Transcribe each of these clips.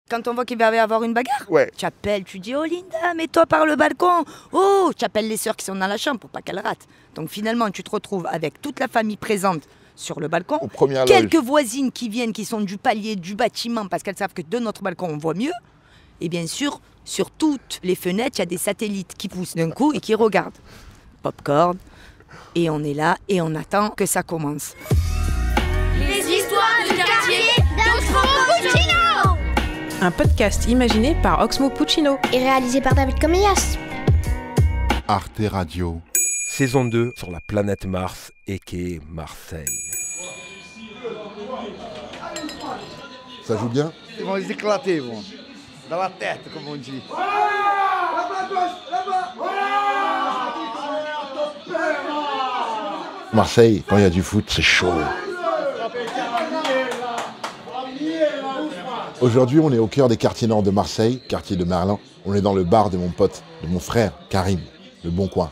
Quand on voit qu'il va y avoir une bagarre, Ouais. tu appelles, tu dis « Oh Linda, mets-toi par le balcon !» Oh, tu appelles les sœurs qui sont dans la chambre pour pas qu'elles ratent. Donc finalement, tu te retrouves avec toute la famille présente sur le balcon. Aux premières Quelques loges. voisines qui viennent, qui sont du palier, du bâtiment, parce qu'elles savent que de notre balcon, on voit mieux. Et bien sûr, sur toutes les fenêtres, il y a des satellites qui poussent d'un coup et qui regardent. Popcorn. Et on est là et on attend que ça commence. Les histoires de quartier d'Oxmo Puccino. Un podcast imaginé par Oxmo Puccino Et réalisé par David Comillas. Arte Radio. Saison 2 sur la planète Mars et qu'est Marseille. Ça joue bien? Ils vont les éclater, vont. Dans la tête, comme on dit. Marseille, quand il y a du foot, c'est chaud. Aujourd'hui, on est au cœur des quartiers nord de Marseille, quartier de Merlin. On est dans le bar de mon pote, de mon frère, Karim, le Bon Coin.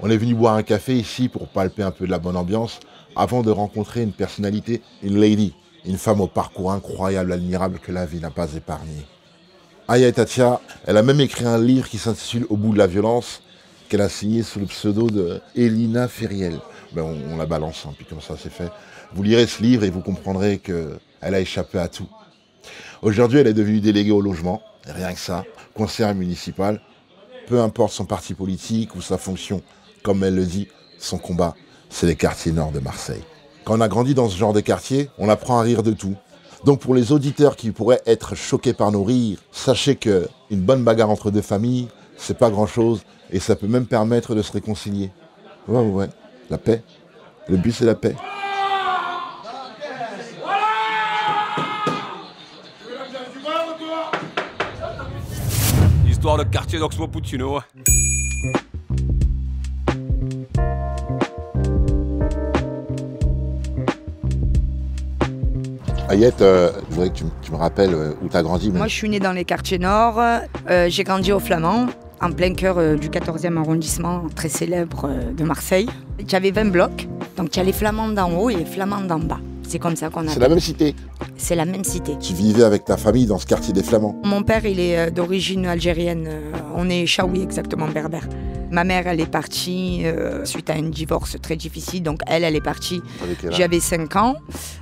On est venu boire un café ici pour palper un peu de la bonne ambiance, avant de rencontrer une personnalité, une lady, une femme au parcours incroyable, admirable que la vie n'a pas épargné. Aya Etatia, elle a même écrit un livre qui s'intitule Au bout de la violence, qu'elle a signé sous le pseudo de Elina Feriel. Ben on la balance, hein, puis comme ça c'est fait. Vous lirez ce livre et vous comprendrez qu'elle a échappé à tout. Aujourd'hui, elle est devenue déléguée au logement, rien que ça, conseillère municipale. Peu importe son parti politique ou sa fonction, comme elle le dit, son combat, c'est les quartiers nord de Marseille. Quand on a grandi dans ce genre de quartier, on apprend à rire de tout. Donc pour les auditeurs qui pourraient être choqués par nos rires, sachez qu'une bonne bagarre entre deux familles, c'est pas grand-chose et ça peut même permettre de se réconcilier. Ouais, la paix. Le but, c'est la paix. Histoire de quartier d'Oxmo Puccino. Ayette, je voudrais que tu me rappelles où tu as grandi. Moi, je suis née dans les quartiers nord. J'ai grandi au Flamand, en plein cœur du 14e arrondissement, très célèbre de Marseille. J'avais 20 blocs, donc il y a les Flamands d'en haut et les Flamands d'en bas. C'est comme ça qu'on appelle. C'est la même cité. C'est la même cité. Tu vivais avec ta famille dans ce quartier des Flamands. Mon père, il est d'origine algérienne. On est chaoui, exactement, berbère. Ma mère, elle est partie suite à un divorce très difficile. Donc, elle est partie. J'avais 5 ans.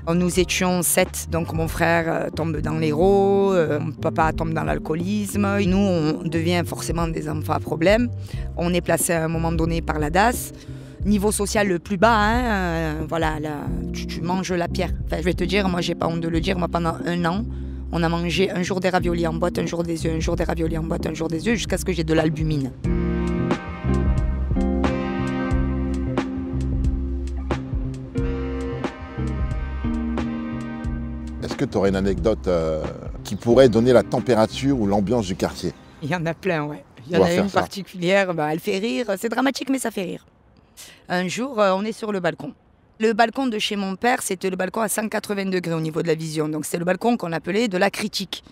Nous étions 7. Donc, mon frère tombe dans l'héros. Mon papa tombe dans l'alcoolisme. Et nous, on devient forcément des enfants à problème. On est placé à un moment donné par la DAS. Niveau social le plus bas, hein, voilà, là, tu manges la pierre. Enfin, je vais te dire, moi, j'ai pas honte de le dire. Moi, pendant 1 an, on a mangé un jour des raviolis en boîte, un jour des œufs, un jour des raviolis en boîte, un jour des œufs, jusqu'à ce que j'ai de l'albumine. Est-ce que tu aurais une anecdote qui pourrait donner la température ou l'ambiance du quartier? Il y en a plein, ouais. Il y en a une particulière, elle fait rire. C'est dramatique, mais ça fait rire. Un jour, on est sur le balcon. Le balcon de chez mon père, c'était le balcon à 180 degrés au niveau de la vision. Donc c'est le balcon qu'on appelait de la critique.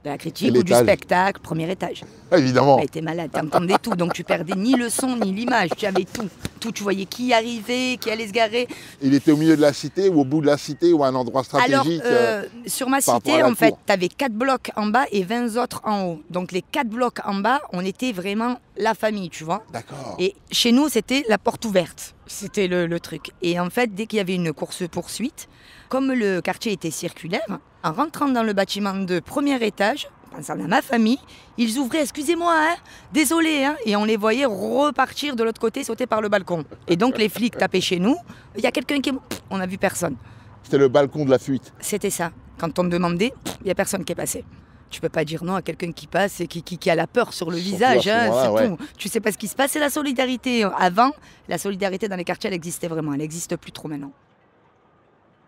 De la critique ou du spectacle, premier étage. Ah, évidemment. Bah, t'es malade, t'entendais tout. Donc tu perdais ni le son, ni l'image. Tu avais tout. Tout, tu voyais qui arrivait, qui allait se garer. Il était au milieu de la cité ou au bout de la cité ou à un endroit stratégique? Alors, sur ma cité, en fait, tu avais 4 blocs en bas et 20 autres en haut. Donc les 4 blocs en bas, on était vraiment la famille, tu vois. D'accord. Et chez nous, c'était la porte ouverte. C'était le truc. Et en fait, dès qu'il y avait une course-poursuite, comme le quartier était circulaire, en rentrant dans le bâtiment de premier étage, pensant à ma famille, ils ouvraient, excusez-moi, hein, désolé, hein, et on les voyait repartir de l'autre côté, sauter par le balcon. Et donc les flics tapaient chez nous, il y a quelqu'un qui est... on n'a vu personne. C'était le balcon de la fuite. C'était ça. Quand on demandait, il n'y a personne qui est passé. Tu peux pas dire non à quelqu'un qui passe et qui a la peur sur le visage, hein, c'est tout. Tu sais pas ce qui se passe, c'est la solidarité. Avant, la solidarité dans les quartiers, elle existait vraiment, elle n'existe plus trop maintenant.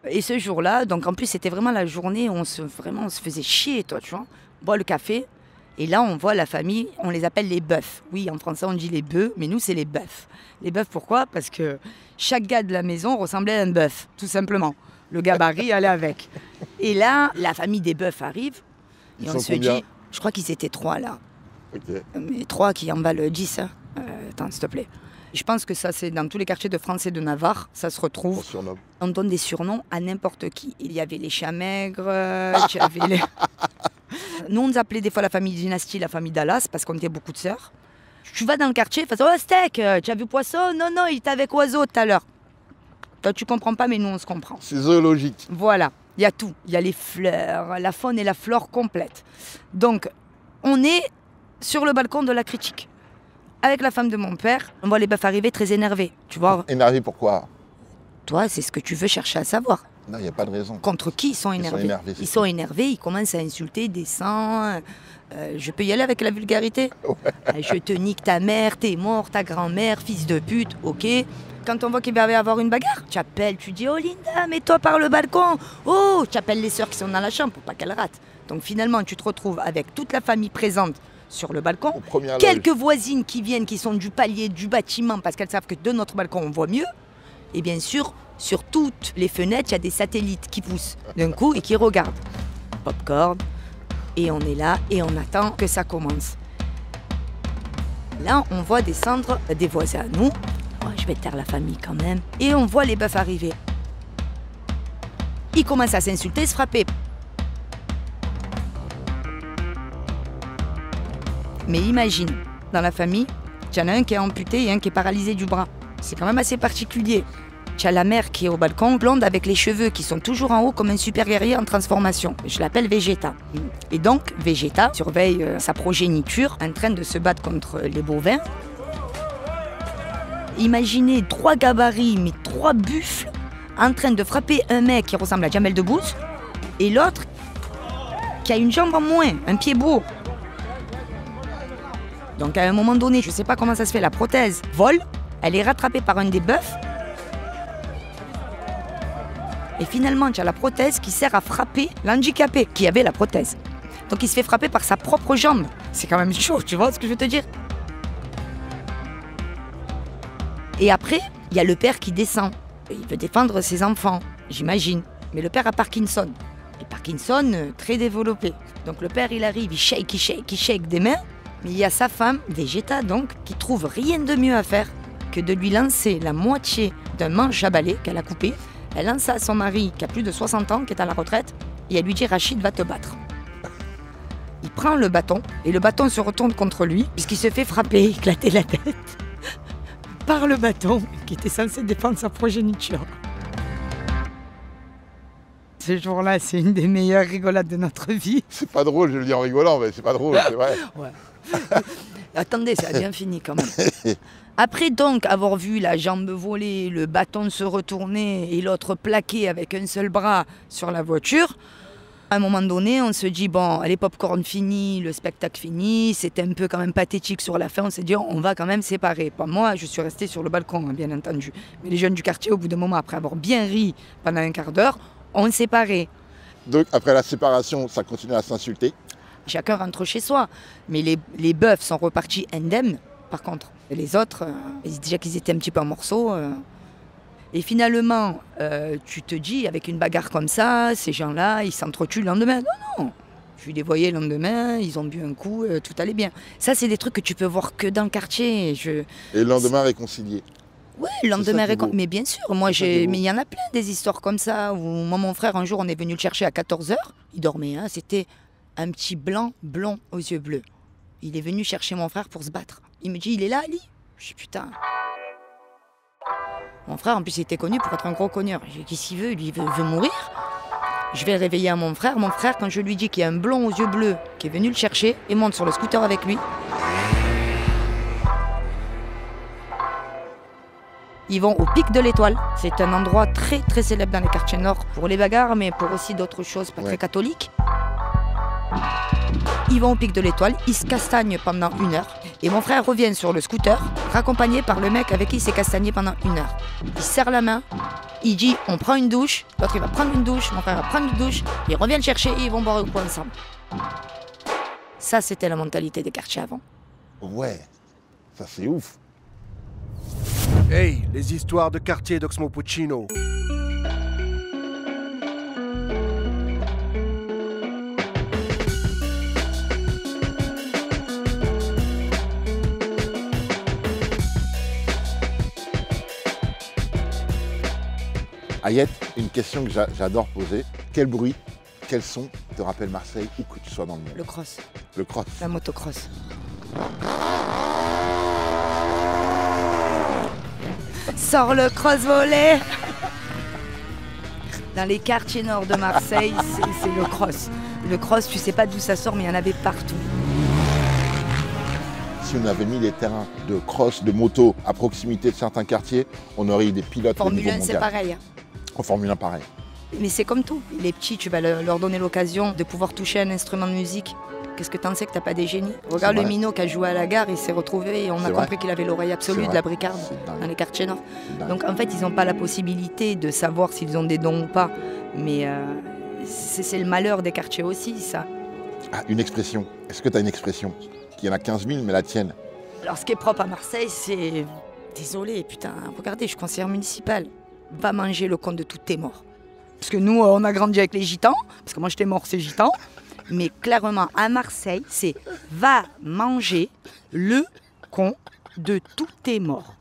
Et ce jour-là, donc en plus c'était vraiment la journée où on se faisait chier, toi, tu vois. On boit le café, et là on voit la famille, on les appelle les bœufs. Oui, en français on dit les bœufs, mais nous c'est les bœufs. Les bœufs pourquoi? Parce que chaque gars de la maison ressemblait à un bœuf, tout simplement. Le gabarit allait avec. Et là, la famille des bœufs arrive, et on se dit, je crois qu'ils étaient 3 là. Okay. Mais 3 qui emballent 10, hein. Attends, s'il te plaît. Je pense que ça, c'est dans tous les quartiers de France et de Navarre, ça se retrouve. On donne des surnoms à n'importe qui. Il y avait les chats maigres, il y avait les... Nous, on nous appelait des fois la famille Dynastie, la famille Dallas, parce qu'on était beaucoup de sœurs. Tu vas dans le quartier, tu fais « Oh, steak, tu as vu poisson? Non, non, il était avec oiseau tout à l'heure. » Toi, tu comprends pas, mais nous, on se comprend. C'est zoologique. Voilà, il y a tout. Il y a les fleurs, la faune et la flore complète. Donc, on est sur le balcon de la critique. Avec la femme de mon père, on voit les bœufs arriver très énervés, tu vois. Énervés pourquoi? Toi, c'est ce que tu veux chercher à savoir. Non, il n'y a pas de raison. Contre qui ils sont énervés? Ils sont énervés, ils commencent à insulter, descendent. Je peux y aller avec la vulgarité? Ouais. Je te nique ta mère, t'es mort, ta grand-mère, fils de pute, ok. Quand on voit qu'il va y avoir une bagarre, tu appelles, tu dis « Oh Linda, mets-toi par le balcon !» Oh, tu appelles les sœurs qui sont dans la chambre pour pas qu'elles ratent. Donc finalement, tu te retrouves avec toute la famille présente sur le balcon, quelques voisines qui viennent, qui sont du palier, du bâtiment, parce qu'elles savent que de notre balcon, on voit mieux. Et bien sûr, sur toutes les fenêtres, il y a des satellites qui poussent d'un coup et qui regardent. Popcorn, et on est là et on attend que ça commence. Là, on voit descendre des voisins à nous. Oh, je vais taire la famille quand même. Et on voit les bœufs arriver. Ils commencent à s'insulter, se frapper. Mais imagine, dans la famille, il y en a un qui est amputé et un qui est paralysé du bras. C'est quand même assez particulier. Tu as la mère qui est au balcon, blonde avec les cheveux qui sont toujours en haut comme un super guerrier en transformation. Je l'appelle Vegeta. Et donc, Vegeta surveille sa progéniture en train de se battre contre les bovins. Imaginez 3 gabarits, mais 3 buffles en train de frapper un mec qui ressemble à Jamel Debbouze et l'autre qui a une jambe en moins, un pied beau. Donc à un moment donné, je ne sais pas comment ça se fait, la prothèse vole, elle est rattrapée par un des bœufs. Et finalement, tu as la prothèse qui sert à frapper l'handicapé qui avait la prothèse. Donc il se fait frapper par sa propre jambe. C'est quand même chaud, tu vois ce que je veux te dire? Et après, il y a le père qui descend. Il veut défendre ses enfants, j'imagine. Mais le père a Parkinson. Et Parkinson, très développé. Donc le père, il arrive, il shake des mains. Mais il y a sa femme, Vegeta donc, qui trouve rien de mieux à faire que de lui lancer la moitié d'un manche à balai qu'elle a coupé. Elle lance ça à son mari qui a plus de 60 ans, qui est à la retraite, et elle lui dit « Rachid va te battre ». Il prend le bâton, et le bâton se retourne contre lui, puisqu'il se fait frapper, éclater la tête par le bâton qui était censé défendre sa progéniture. Ce jour-là, c'est une des meilleures rigolades de notre vie. C'est pas drôle, je le dis en rigolant, mais c'est pas drôle, c'est vrai. Ouais. Attendez, ça a bien fini quand même. Après donc avoir vu la jambe voler, le bâton se retourner et l'autre plaqué avec un seul bras sur la voiture, à un moment donné, on se dit, bon, les pop-corn finis, le spectacle fini, c'était un peu quand même pathétique sur la fin, on s'est dit, on va quand même séparer. Pas moi, je suis restée sur le balcon, bien entendu. Mais les jeunes du quartier, au bout d'un moment, après avoir bien ri pendant un quart d'heure, on séparait. Donc après la séparation, ça continue à s'insulter? Chacun rentre chez soi. Mais les bœufs sont repartis indemnes, par contre. Et les autres, déjà qu'ils étaient un petit peu en morceaux. Et finalement, tu te dis, avec une bagarre comme ça, ces gens-là, ils s'entretuent le lendemain. Non, non. Je les voyais le lendemain, ils ont bu un coup, tout allait bien. Ça, c'est des trucs que tu peux voir que dans le quartier. Et le lendemain réconcilié? Oui, le lendemain réconcilié. Mais bien sûr, mais il y en a plein des histoires comme ça. Où moi, mon frère, un jour, on est venu le chercher à 14h. Il dormait, hein, c'était un petit blanc blond aux yeux bleus. Il est venu chercher mon frère pour se battre. Il me dit, il est là, Ali? Je dis, putain. Mon frère, en plus, il était connu pour être un gros cogneur. J'ai dit, qu'est-ce qu'il veut? Lui, il veut mourir. Je vais le réveiller à mon frère. Mon frère, quand je lui dis qu'il y a un blond aux yeux bleus qui est venu le chercher, il monte sur le scooter avec lui. Ils vont au Pic de l'Étoile. C'est un endroit très très célèbre dans les quartiers nord pour les bagarres, mais pour aussi d'autres choses pas très catholiques. Ils vont au Pic de l'Étoile, ils se castagnent pendant 1 heure. Et mon frère revient sur le scooter, raccompagné par le mec avec qui il s'est castagné pendant 1 heure. Il serre la main, il dit on prend une douche, l'autre il va prendre une douche, mon frère va prendre une douche, ils reviennent le chercher et ils vont boire un coup ensemble. Ça, c'était la mentalité des quartiers avant. Ouais, ça c'est ouf. Hey, les histoires de quartier d'Oxmo Puccino. Ayette, une question que j'adore poser. Quel bruit, quel son te rappelle Marseille où que tu sois dans le monde? Le cross. Le cross. La motocross. Sors le cross volet. Dans les quartiers nord de Marseille, c'est le cross. Le cross, tu sais pas d'où ça sort, mais il y en avait partout. Si on avait mis des terrains de cross, de moto à proximité de certains quartiers, on aurait eu des pilotes au niveau mondial. Formule 1, c'est pareil. En Formule 1, pareil. Mais c'est comme tout. Les petits, tu vas leur donner l'occasion de pouvoir toucher un instrument de musique. Qu'est-ce que t'en sais que t'as pas des génies? Regarde le minot qui a joué à la gare, il s'est retrouvé et on a compris qu'il avait l'oreille absolue de la bricarde dans les quartiers nord. Donc en fait, ils n'ont pas la possibilité de savoir s'ils ont des dons ou pas. Mais c'est le malheur des quartiers aussi, ça. Ah, une expression. Est-ce que tu as une expression? Il y en a 15 000, mais la tienne. Alors ce qui est propre à Marseille, c'est... Désolé, putain, regardez, je suis conseillère municipale. Va manger le compte de tous tes morts. Parce que nous, on a grandi avec les gitans. Parce que moi, j'étais mort, c'est gitan. Mais clairement, à Marseille, c'est va manger le con de tous tes morts.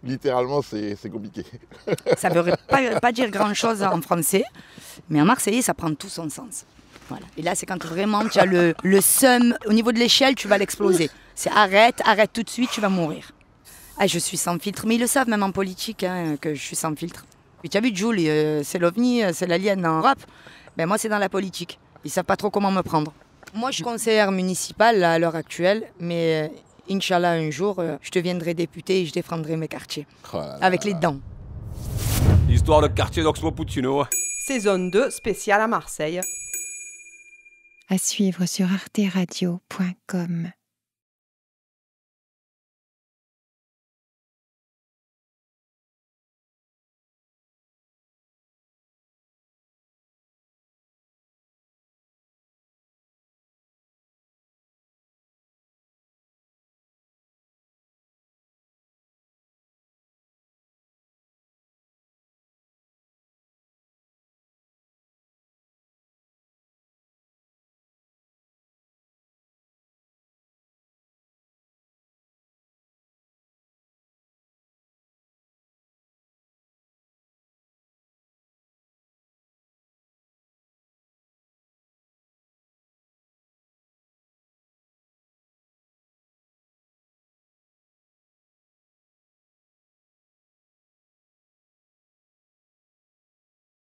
Littéralement, c'est compliqué. Ça ne veut pas dire grand-chose en français, mais en marseillais, ça prend tout son sens. Voilà. Et là, c'est quand vraiment tu as le seum, au niveau de l'échelle, tu vas l'exploser. C'est arrête tout de suite, tu vas mourir. Ah, je suis sans filtre, mais ils le savent même en politique, hein, que je suis sans filtre. Puis tu as vu, Jules, c'est l'OVNI, c'est l'alien en rap. Ben moi, c'est dans la politique. Ils ne savent pas trop comment me prendre. Moi, je suis conseillère municipale là, à l'heure actuelle, mais Inch'Allah, un jour, je deviendrai députée et je défendrai mes quartiers. Oh là là. Avec les dents. L'histoire de quartier d'Oxmo Puccino. Saison 2, spéciale à Marseille. À suivre sur arteradio.com.